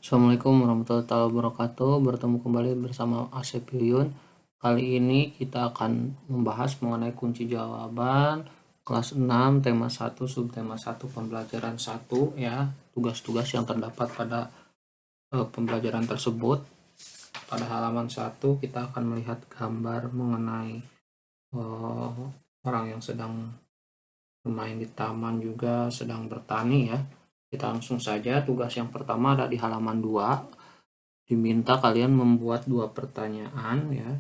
Assalamualaikum warahmatullahi wabarakatuh. Bertemu kembali bersama Asep Yuyun. Kali ini kita akan membahas mengenai kunci jawaban kelas 6 tema 1 subtema 1 pembelajaran 1 ya. Tugas-tugas yang terdapat pada pembelajaran tersebut. Pada halaman 1 kita akan melihat gambar mengenai orang yang sedang bermain di taman juga sedang bertani ya. Kita langsung saja, tugas yang pertama ada di halaman 2. Diminta kalian membuat 2 pertanyaan ya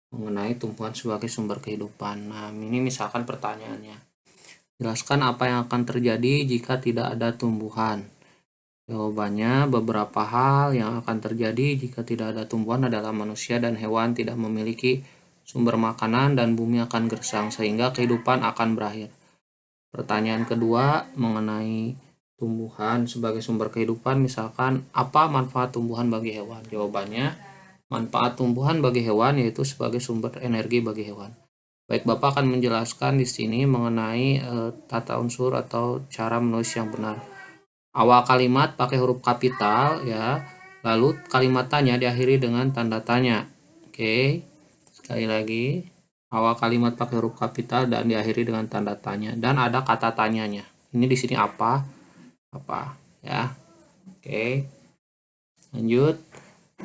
mengenai tumbuhan sebagai sumber kehidupan. Nah, ini misalkan pertanyaannya. Jelaskan apa yang akan terjadi jika tidak ada tumbuhan. Jawabannya, beberapa hal yang akan terjadi jika tidak ada tumbuhan adalah manusia dan hewan tidak memiliki sumber makanan dan bumi akan gersang sehingga kehidupan akan berakhir. Pertanyaan kedua mengenai tumbuhan sebagai sumber kehidupan, misalkan apa manfaat tumbuhan bagi hewan? Jawabannya, manfaat tumbuhan bagi hewan yaitu sebagai sumber energi bagi hewan. Baik, Bapak akan menjelaskan di sini mengenai tata unsur atau cara menulis yang benar. Awal kalimat pakai huruf kapital ya, lalu kalimat tanya diakhiri dengan tanda tanya. Oke, sekali lagi. Awal kalimat pakai huruf kapital dan diakhiri dengan tanda tanya dan ada kata tanyanya. Ini di sini apa ya. Oke. Lanjut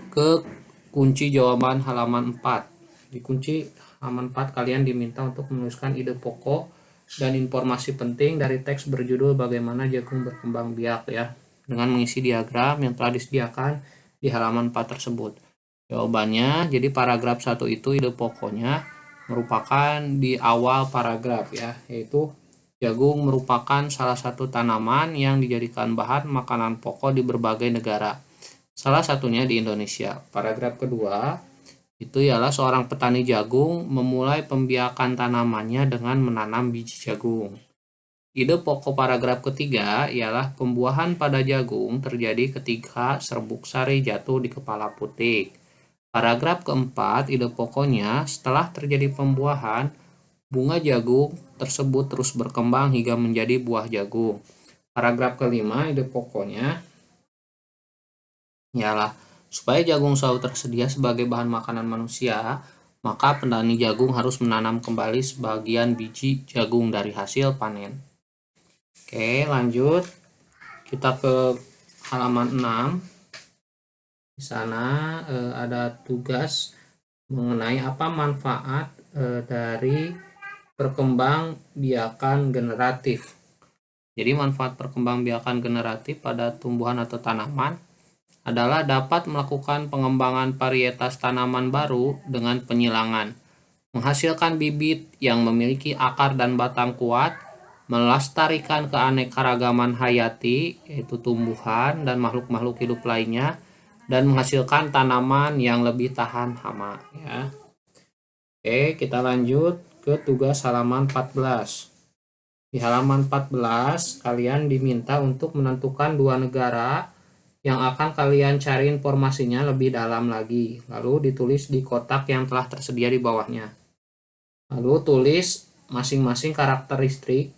ke kunci jawaban halaman 4. Di kunci halaman 4 kalian diminta untuk menuliskan ide pokok dan informasi penting dari teks berjudul Bagaimana Jagung Berkembang Biak ya, dengan mengisi diagram yang telah disediakan di halaman 4 tersebut. Jawabannya, jadi paragraf 1 itu ide pokoknya merupakan di awal paragraf ya, yaitu jagung merupakan salah satu tanaman yang dijadikan bahan makanan pokok di berbagai negara. Salah satunya di Indonesia. Paragraf kedua itu ialah seorang petani jagung memulai pembiakan tanamannya dengan menanam biji jagung. Ide pokok paragraf ketiga ialah pembuahan pada jagung terjadi ketika serbuk sari jatuh di kepala putik. Paragraf keempat, ide pokoknya setelah terjadi pembuahan, bunga jagung tersebut terus berkembang hingga menjadi buah jagung. Paragraf kelima, ide pokoknya ialah supaya jagung selalu tersedia sebagai bahan makanan manusia, maka petani jagung harus menanam kembali sebagian biji jagung dari hasil panen. Oke, lanjut. Kita ke halaman 6. Di sana ada tugas mengenai apa manfaat dari perkembangbiakan generatif. Jadi manfaat perkembangbiakan generatif pada tumbuhan atau tanaman adalah dapat melakukan pengembangan varietas tanaman baru dengan penyilangan, menghasilkan bibit yang memiliki akar dan batang kuat, melestarikan keanekaragaman hayati yaitu tumbuhan dan makhluk-makhluk hidup lainnya, dan menghasilkan tanaman yang lebih tahan hama ya. Oke, kita lanjut ke tugas halaman 14. Di halaman 14 kalian diminta untuk menentukan 2 negara yang akan kalian cari informasinya lebih dalam lagi, lalu ditulis di kotak yang telah tersedia di bawahnya. Lalu tulis masing-masing karakteristik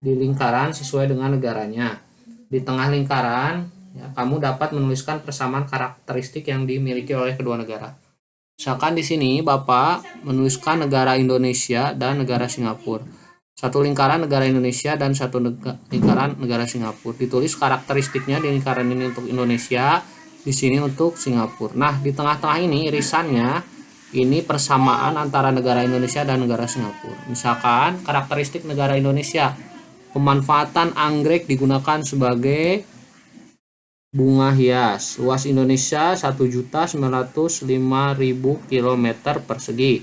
di lingkaran sesuai dengan negaranya. Di tengah lingkaran ya, kamu dapat menuliskan persamaan karakteristik yang dimiliki oleh kedua negara. Misalkan di sini Bapak menuliskan negara Indonesia dan negara Singapura. Satu lingkaran negara Indonesia dan satu lingkaran negara Singapura. Ditulis karakteristiknya di lingkaran ini untuk Indonesia, di sini untuk Singapura. Nah, di tengah-tengah ini irisannya ini persamaan antara negara Indonesia dan negara Singapura. Misalkan karakteristik negara Indonesia, pemanfaatan anggrek digunakan sebagai bunga hias. Luas Indonesia 1.905.000 km persegi.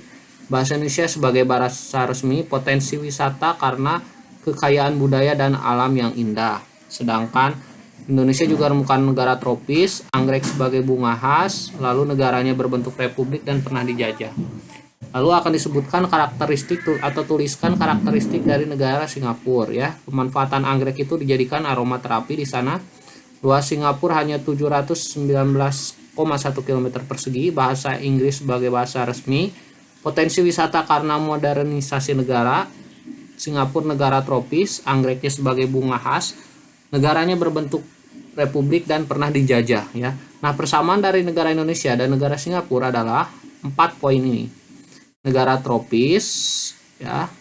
Bahasa Indonesia sebagai bahasa resmi, potensi wisata karena kekayaan budaya dan alam yang indah. Sedangkan Indonesia juga merupakan negara tropis, anggrek sebagai bunga khas, lalu negaranya berbentuk republik dan pernah dijajah. Lalu akan disebutkan karakteristik atau tuliskan karakteristik dari negara Singapura ya. Pemanfaatan anggrek itu dijadikan aromaterapi di sana. Luas Singapura hanya 719,1 km persegi. Bahasa Inggris sebagai bahasa resmi. Potensi wisata karena modernisasi negara. Singapura negara tropis, anggreknya sebagai bunga khas. Negaranya berbentuk republik dan pernah dijajah ya. Nah, persamaan dari negara Indonesia dan negara Singapura adalah 4 poin ini. Negara tropis ya,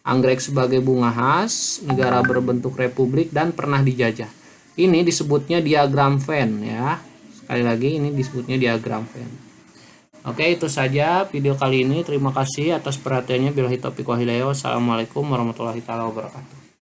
anggrek sebagai bunga khas, negara berbentuk republik dan pernah dijajah. Ini disebutnya diagram Venn ya. Sekali lagi ini disebutnya diagram Venn. Oke, itu saja video kali ini. Terima kasih atas perhatiannya. Billahi taufiq wal hidayah. Wassalamualaikum warahmatullahi wabarakatuh.